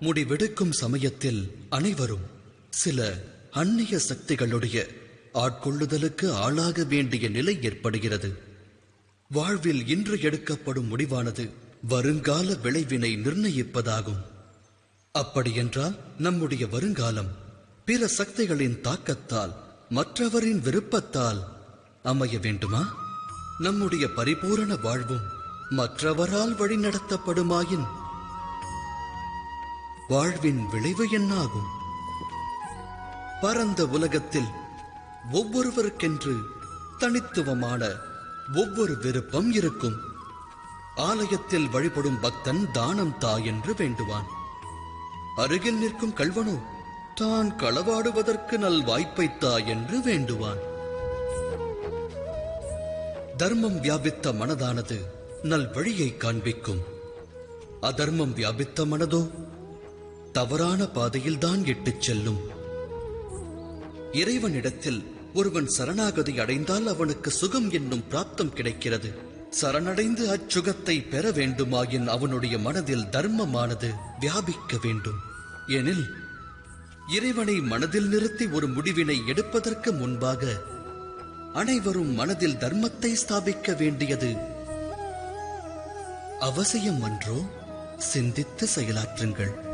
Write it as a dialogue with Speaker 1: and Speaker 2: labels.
Speaker 1: முடிவெடுக்கும் சமயத்தில் அனைவரும் சில அந்நிய சக்திகளுடைய ஆட்கொள்ளுதலுக்கு ஆளாக வேண்டிய நிலை ஏற்படுகிறது. வாழ்வில் இன்று எடுக்கப்படும் முடிவானது வருங்கால விளைவினை நிர்ணயிப்பதாகும். அப்படியென்றால் நம்முடைய வருங்காலம் பிற சக்திகளின் தாக்கத்தால், மற்றவரின் விருப்பத்தால் அமைய வேண்டுமா? நம்முடைய பரிபூரண வாழ்வும் மற்றவரால் வழிநடத்தப்படுமாயின் வாழ்வின் விளைவு என்னாகும்? பரந்த உலகத்தில் ஒவ்வொருவருக்கென்று தனித்துவமான ஒவ்வொரு விருப்பம் இருக்கும். ஆலயத்தில் வழிபடும் பக்தன் தானம் தா என்று வேண்டுவான். அருகில் நிற்கும் கள்வனோ தான் களவாடுவதற்கு நல் வாய்ப்பை தா என்று வேண்டுவான். தர்மம் வியாபித்த மனதானது நல் வழியை காண்பிக்கும். அதர்மம் வியாபித்த மனதோ தவறான பாதையில்தான் இட்டுச் செல்லும். இறைவனிடத்தில் ஒருவன் சரணாகதி அடைந்தால் அவனுக்கு சுகம் என்னும் பிராப்தம் கிடைக்கிறது. சரணடைந்து அச்சுகத்தை பெற வேண்டுமாயின் அவனுடைய மனதில் தர்மமானது வியாபிக்க வேண்டும். எனில் இறைவனை மனதில் நிறுத்தி ஒரு முடிவினை எடுப்பதற்கு முன்பாக அனைவரும் மனதில் தர்மத்தை ஸ்தாபிக்க வேண்டியது அவசியம் அன்றோ? சிந்தித்து செயலாற்றுங்கள்.